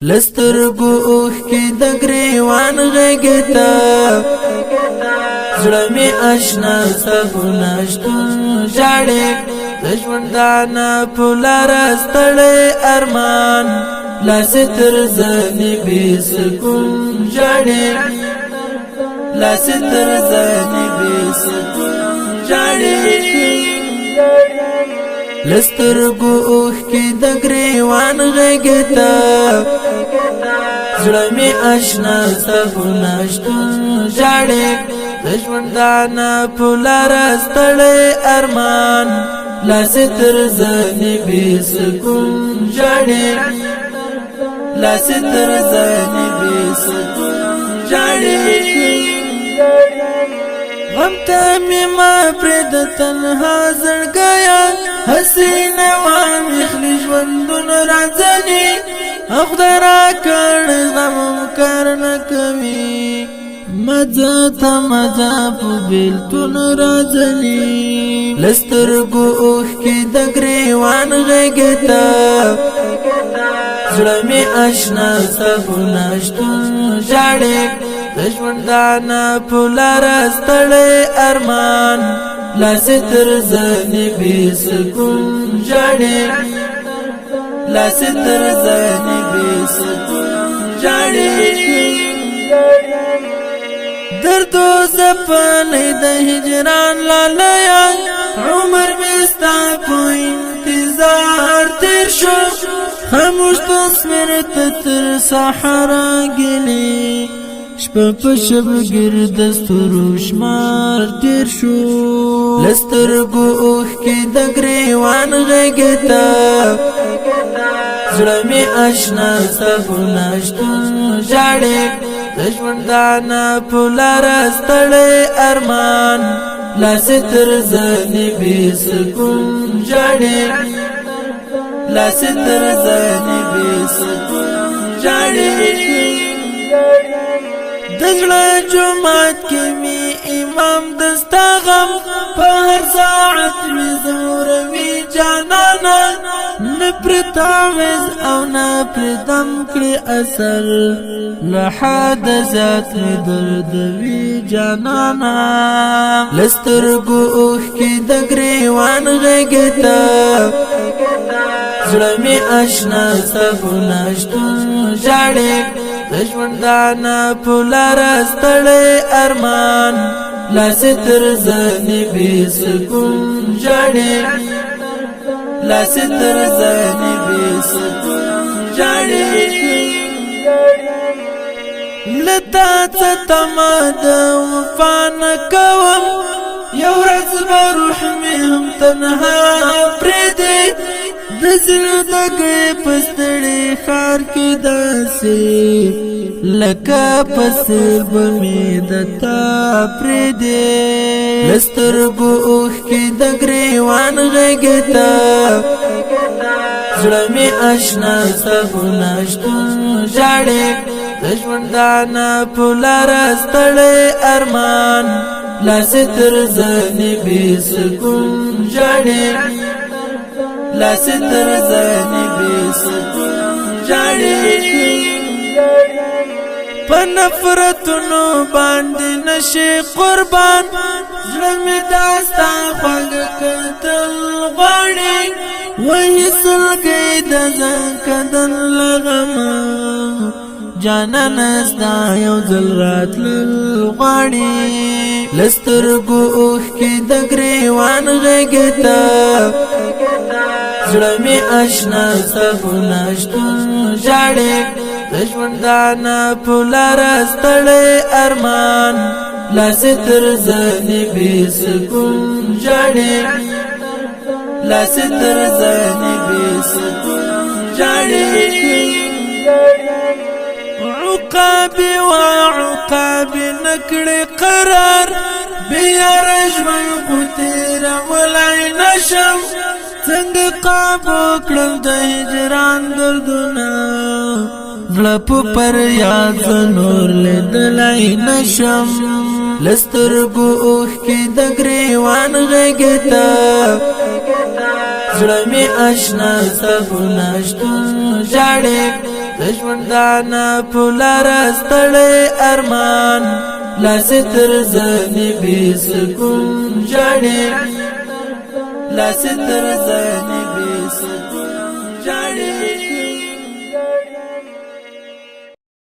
لسترګو اوښ کې د ګریوان غېږتا زړه می آشنا سهونه شتون ژاړې د ژوندانه په لاره ستړی ارمان لاس تر زنې بې سکون ژاړې لاس تر زنې بې سکون ژاړې لسترګو اوښ کې د ګریوان غېږتا زړه می آشنا سهونه شتون ژاړې د ژوندانه په لاره ستړی ارمان لاس تر زنې بې سکون ژاړې لاس تر زنې بې سکون ژاړې غم ته مې ما پرېږد تنها زړګیه هسې نوام اخلي ژوندونه راځنې او خدای راکړ غم کار نه کوي مزه ته مزه په بېلتون راځنې لسترګو اوښ کې د ګریوان غېږتا زړه مې آشنا سهونه شتون ژاړې د ژوندانه په لاره ستړی ارمان لاس تر زنې بې سکون ژاړې لاس تر زنې بې سکون ژاړې درد و زپنې د هجران لالیا عمر مې ستا په انتظار تېر شو خاموش تصویر ته تر سحره ګلې شپه په شب ګرد ستورو شمار تېر شو لسترګو اوښ کې د ګریوان غېږتا زړه مې آشنا سهونه شتون ژاړې د ژوندانه په لاره ستړی ارمان لاس تر زنې بې سکون ژاړې لاس تر زنې بې سکون ژاړې د زړه جومات کې مې امام دستا غم په هر ساعت مې زوروي جانانه نه پرې تعویض او نه پرې دم کړي اثر له حده زیات مې دردوي جانانه لسترګو اوښ کې د ګریوان غېږتا زړه مې آشنا سهونه شتون ژاړې د ژوندانه په لاره ستړی ارمان لاس تر زنې بې سکون ژاړې لاس تر زنې بې سکون ژاړې له تا څه تمه د وفا نه کوم یو ورځ به روح مې هم تنها پرېږدي د زړه د ګړې په ستړي ښار کې داسې لکه په څېر به مې د تا پرېږدي لسترګو اوښ کې د ګریوان غېږتا زړه مې آشنا سهونه شتون ژاړې د ژوندانه په لاره ستړی ارمان لاس تر زنې بې سکون ژاړې لاس تر زنې بې سکون ژاړې په نفرتونو باندې نشي قربان زړه مې دا ستا خواږه کتل غواړي وایي سلګۍ د ځان کدن له غمه جانانه ستا یو ځل راتلل غواړي لسترګو اوښ کې د ګریوان غېږتا زړه مې آشنا سهونه شتون ژاړې د ژوندانه په لاره ستړی ارمان لاس تر زنې بې سکون ژاړې لاس تر زنې بې سکون ژاړې عقابي وعقابي نکړې قرار بیا ژوند خو تېرولی نشم څنګه قابو کړم د هجران دردونه زړه په فریاد زه نور لیدلی نشم لسترګو اوښ کې د ګریوان غېږتا زړه مې آشنا سهونه شتون ژاړې د ژوندانه پولار ستړی ارمان لاس تر زنی بی سکون جاړي لاس تر زنی بی سکون جاړي